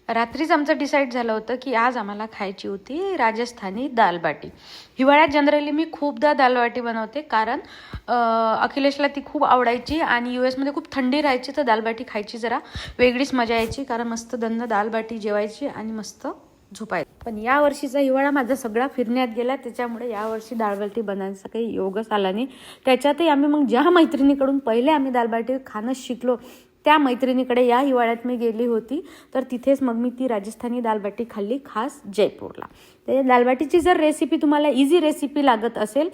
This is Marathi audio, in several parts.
रात्रीच आमचं डिसाईड झालं होतं की आज आम्हाला खायची होती राजस्थानी दाल बाटी. हिवाळ्यात जनरली मी खूपदा दाल बाटी बनवते, कारण अखिलेशला ती खूप आवडायची आणि US मध्ये खूप थंडी राहायची, तर दाल बाटी खायची जरा वेगळीच मजा यायची, कारण मस्त दन्न दाल बाटी जेवायची आणि मस्त झोपायचं. पण या वर्षीचा हिवाळा माझा सगळा फिरण्यात गेला, त्याच्यामुळे यावर्षी दाल बाटी बनवायचा काही योगच आला नाही. त्याच्यातही आम्ही मग ज्या मैत्रिणीकडून पहिले आम्ही दाल बाटी खाणं शिकलो त्या मैत्रिणीकडे या हिवाळ्यात मी गेली होती, तर तिथेच मग मी ती राजस्थानी दाल बाटी खाल्ली, खास जयपूरला. ते दाल बाटीची जर रेसिपी तुम्हाला इझी रेसिपी लागत असेल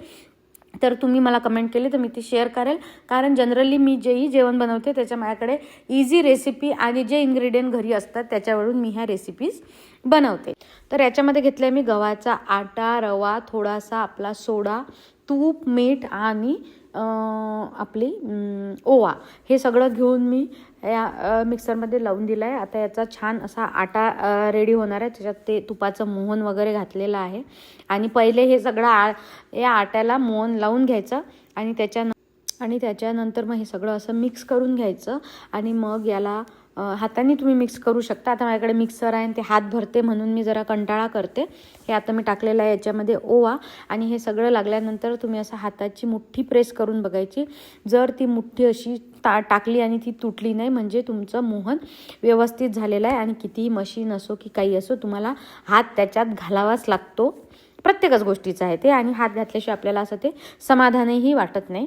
तर तुम्ही मला कमेंट केली तर मी ती शेअर करेल, कारण जनरली मी जेही जेवण बनवते त्याच्या माझ्याकडे इझी रेसिपी आणि जे इन्ग्रेडियंट घरी असतात त्याच्यावरून मी ह्या रेसिपीज बनवते. तर याच्यामध्ये घेतलं आहे मी गव्हाचा आटा, रवा, थोडासा आपला सोडा, तूप, मीठ आणि आपली ओवा, हे सगळं घेऊन मी या मिक्सरमध्ये लावून दिलं आहे. आता याचा छान असा आटा रेडी होणार आहे. त्याच्यात ते तुपाचं मोहन वगैरे घातलेलं आहे आणि पहिले हे सगळं या आट्याला मोहन लावून घ्यायचं आणि त्याच्यानंतर मग हे सगळं असं मिक्स करून घ्यायचं आणि मग याला हाताने तुम्ही मिक्स करू शकता. आता माझ्याकडे मिक्सर आहे आणि ते हात भरते म्हणून मी जरा कंटाळा करते. हे आता मी टाकलेलं आहे याच्यामध्ये ओवा आणि हे सगळं लागल्यानंतर तुम्ही असं हाताची मुठ्ठी प्रेस करून बघायची. जर ती मुठ्ठी अशी टाकली आणि ती तुटली नाही म्हणजे तुमचं मोहन व्यवस्थित झालेलं आहे. आणि कितीही मशीन असो की काही असो, तुम्हाला हात त्याच्यात घालावाच लागतो. प्रत्येकच गोष्टीचं आहे ते, आणि हात घातल्याशिवाय आपल्याला असं ते समाधानही वाटत नाही.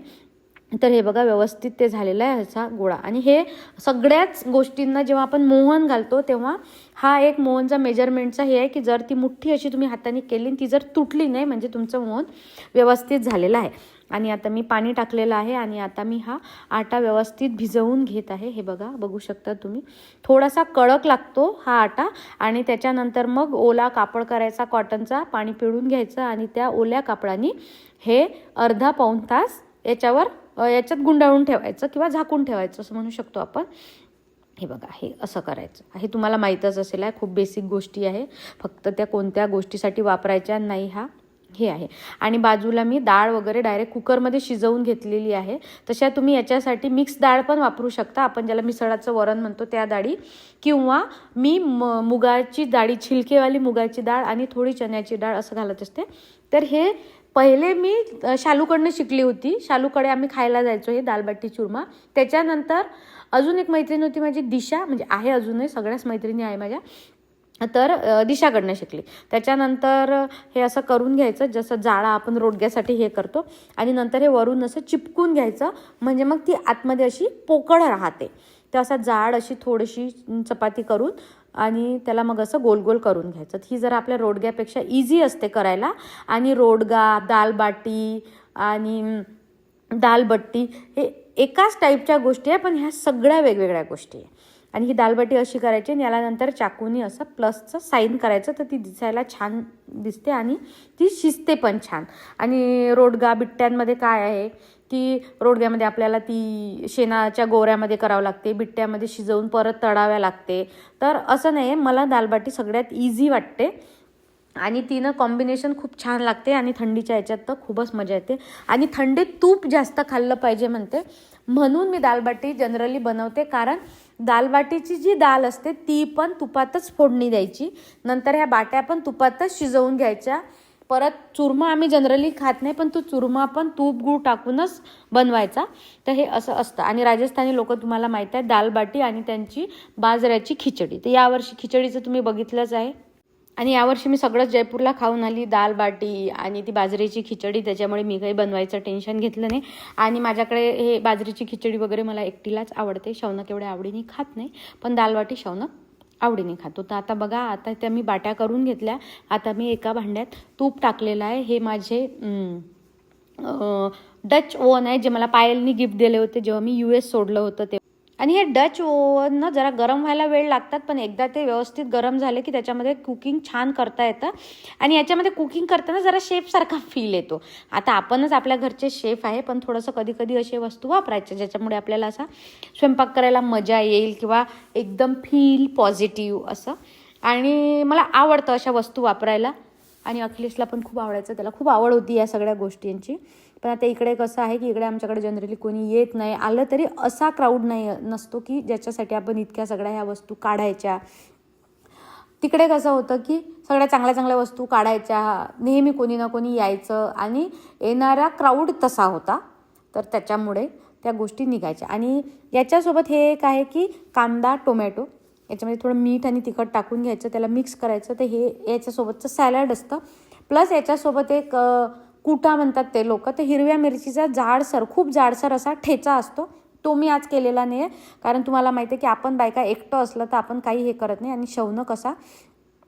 तर हे बघा व्यवस्थित ते झालेलं आहे ह्याचा गोळा. आणि हे सगळ्याच गोष्टींना जेव्हा आपण मोहन घालतो तेव्हा हा एक मोहनचा मेजरमेंटचा हे आहे की जर ती मुठ्ठी अशी तुम्ही हाताने केली ती जर तुटली नाही म्हणजे तुमचं मोहन व्यवस्थित झालेलं आहे. आणि आता मी पाणी टाकलेलं आहे आणि आता मी हा आटा व्यवस्थित भिजवून घेत आहे. हे बघा, बघू शकता तुम्ही, थोडासा कडक लागतो हा आटा. आणि त्याच्यानंतर मग ओला कापड करायचा कॉटनचा, पाणी पिळून घ्यायचं आणि त्या ओल्या कापडाने हे अर्धा पाऊण तास याच्यात गुंडाळून ठेवायचं किंवा झाकून ठेवायचं असं म्हणू शकतो आपण. हे बघा, हे असं करायचं. हे तुम्हाला माहीतच असेल आहे, खूप बेसिक गोष्टी आहे, फक्त त्या कोणत्या गोष्टीसाठी वापरायच्या नाही हे आहे. आणि बाजूला मी डाळ वगैरे डायरेक्ट कुकरमध्ये शिजवून घेतलेली आहे. तशा तुम्ही याच्यासाठी मिक्स डाळ पण वापरू शकता, आपण ज्याला मिसळाचं वरण म्हणतो त्या डाळी, किंवा मी मुगाची डाळी, छिलकेवाली मुगाची डाळ आणि थोडी चण्याची डाळ असं घालत असते. तर हे पहिले मी शालूकडनं शिकली होती. शालूकडे आम्ही खायला जायचो हे दाल बाटी चुरमा. त्याच्यानंतर अजून एक मैत्रीण होती माझी, दिशा, म्हणजे आहे अजूनही, सगळ्याच मैत्रिणी आहे माझ्या, तर दिशाकडनं शिकली. त्याच्यानंतर हे असं करून घ्यायचं जसं जाळा आपण रोडग्यासाठी हे करतो, आणि नंतर हे वरून असं चिपकून घ्यायचं म्हणजे मग ती आतमध्ये अशी पोकळ राहते. तर असा जाड अशी थोडीशी चपाती करून आणि त्याला मग असं गोल गोल करून घ्यायचं. ही जरा आपल्या रोडग्यापेक्षा इझी असते करायला. आणि रोडगा, दाल बाटी आणि दाल बट्टी हे एकाच टाईपच्या गोष्टी आहे, पण ह्या सगळ्या वेगवेगळ्या गोष्टी आहे. आणि ही दाल बाटी अशी करायची आणि याला नंतर चाकूनी असं प्लसचं साईन करायचं, तर ती दिसायला छान दिसते आणि ती शिजते पण छान. आणि रोडगा बिट्ट्यांमध्ये काय आहे की रोडग्यामध्ये आपल्याला ती शेणाच्या गोऱ्यामध्ये करावं लागते, बिट्ट्यामध्ये शिजवून परत तळाव्या लागते. तर असं नाही आहे, मला दालबाटी सगळ्यात इझी वाटते आणि तिनं कॉम्बिनेशन खूप छान लागते. आणि थंडीच्या ह्याच्यात तर खूपच मजा येते. आणि थंडीत तूप जास्त खाल्लं पाहिजे म्हणते, म्हणून मी दालबाटी जनरली बनवते. कारण दालबाटीची जी दाल असते ती पण तुपातच फोडणी द्यायची, नंतर ह्या बाट्या पण तुपातच शिजवून घ्यायच्या. परत चुरमा आम्ही जनरली खात नाही, पण तो चुरमा पण तूप गूळ टाकूनच बनवायचा. तर हे असं असतं. आणि राजस्थानी लोक तुम्हाला माहीत आहे, दालबाटी आणि त्यांची बाजऱ्याची खिचडी. तर यावर्षी खिचडीचं तुम्ही बघितलंच आहे. आणि यावर्षी मी सगळंच जयपूरला खाऊन आली, दाल बाटी आणि ती बाजरीची खिचडी, त्याच्यामुळे मी काही बनवायचं टेन्शन घेतलं नाही. आणि माझ्याकडे हे बाजरीची खिचडी वगैरे मला एकटीलाच आवडते, शौनक एवढ्या आवडीने खात नाही, पण दाल बाटी शौनक आवडीने खातो. तर आता बघा, आता त्या मी बाट्या करून घेतल्या. आता मी एका भांड्यात तूप टाकलेलं आहे. हे माझे डच ओव्हन आहे, जे मला पायलनी गिफ्ट दिले होते जेव्हा मी US सोडलं होतं ते. आणि हे डच ओव्हन जरा गरम व्हायला वेळ लागतात, पण एकदा ते व्यवस्थित गरम झाले की त्याच्यामध्ये कुकिंग छान करता येतं. आणि याच्यामध्ये कुकिंग करताना जरा शेफसारखा फील येतो. आता आपणच आपल्या घरचे शेफ आहे, पण थोडंसं कधी कधी असे वस्तू वापरायचे ज्याच्यामुळे आपल्याला असा स्वयंपाक करायला मजा येईल किंवा एकदम फील पॉझिटिव्ह असं. आणि मला आवडतं अशा वस्तू वापरायला. आणि अखिलेशला पण खूप आवडायचं, त्याला खूप आवड होती या सगळ्या गोष्टींची. पण आता इकडे कसं आहे की इकडे आमच्याकडे जनरली कोणी येत नाही, आलं तरी असा क्राऊड नसतो की ज्याच्यासाठी आपण इतक्या सगळ्या ह्या वस्तू काढायच्या. तिकडे कसं होतं की सगळ्या चांगल्या चांगल्या वस्तू काढायच्या, नेहमी कोणी ना कोणी यायचं आणि येणारा क्राऊड तसा होता, तर त्याच्यामुळे त्या गोष्टी निघायच्या. आणि याच्यासोबत हे एक आहे की कांदा टोमॅटो, याच्यामध्ये थोडं मीठ आणि तिखट टाकून घ्यायचं, त्याला मिक्स करायचं, तर हे याच्यासोबतचं सॅलड असतं. प्लस याच्यासोबत एक कुटा म्हणतात ते लोक, तर हिरव्या मिरचीचा जाडसर, खूप जाडसर असा ठेचा असतो, तो मी आज केलेला नाही आहे. कारण तुम्हाला माहिती आहे की आपण बायका एकटं असलं तर आपण काही हे करत नाही, आणि शौनक कसा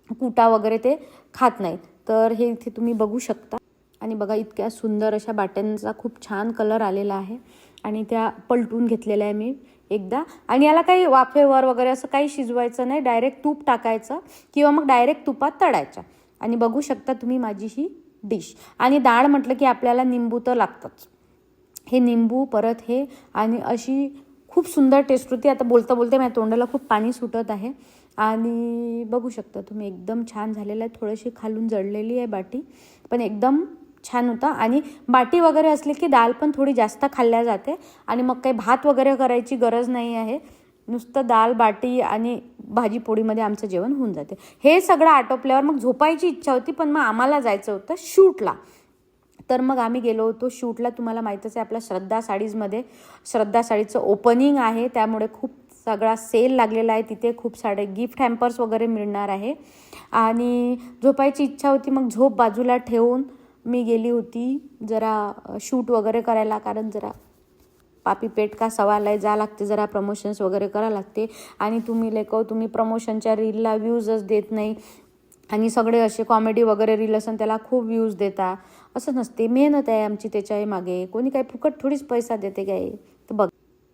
कुटा वगैरे ते खात नाहीत. तर हे इथे तुम्ही बघू शकता. आणि बघा इतक्या सुंदर अशा बाट्यांचा खूप छान कलर आलेला आहे, आणि त्या पलटून घेतलेल्या आहे मी एकदा. आणि याला काही वाफेवर वगैरे असं काही शिजवायचं नाही, डायरेक्ट तूप टाकायचं किंवा मग डायरेक्ट तुपात तळायच्या. आणि बघू शकता तुम्ही माझी ही डिश. आणि डाळ म्हटलं की आपल्याला निंबू तर लागतंच, हे निंबू परत हे, आणि अशी खूप सुंदर टेस्ट होती. आता बोलता बोलते माझ्या तोंडाला खूप पाणी सुटत आहे. आणि बघू शकता तुम्ही एकदम छान झालेलं आहे. थोडीशी खालून जळलेली आहे बाटी, पण एकदम छान होता. आणि बाटी वगैरे असली की डाळ पण थोडी जास्त खाल्ल्या जाते, आणि मग काही भात वगैरे करायची गरज नाही आहे. नुसतं डाळ बाटी आणि भाजी पोळीमध्ये आमचं जेवण होऊन जाते. हे सगळं आटोपल्यावर मग झोपायची इच्छा होती, पण मग आम्हाला जायचं होतं शूटला. तर मग आम्ही गेलो होतो शूटला. तुम्हाला माहीतच आहे आपल्या श्रद्धा साडीजमध्ये, श्रद्धा साडीचं ओपनिंग आहे, त्यामुळे खूप सगळा सेल लागलेला आहे. तिथे खूप सारे गिफ्ट हॅम्पर्स वगैरे मिळणार आहे. आणि झोपायची इच्छा होती, मग झोप बाजूला ठेवून मी गेली होती जरा शूट वगैरे करायला. कारण जरा पापी पेट का सवाल आहे, जा लागते जरा प्रमोशन्स वगैरे करावं लागते. आणि तुम्ही प्रमोशनच्या रीलला व्ह्यूजच देत नाही, आणि सगळे असे कॉमेडी वगैरे रील असेल त्याला खूप व्ह्यूज देता, असं नसते. मेहनत आहे आमची त्याच्या मागे, कोणी काही फुकट थोडीच पैसा देते काय. तर बघ,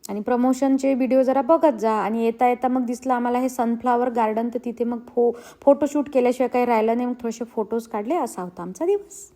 आणि प्रमोशनचे व्हिडिओ जरा बघत जा. आणि येता येता मग दिसलं आम्हाला हे सनफ्लावर गार्डन, तर तिथे मग फोटोशूट केल्याशिवाय काही राहिलं नाही, मग थोडेसे फोटोज काढले. असा होता आमचा दिवस.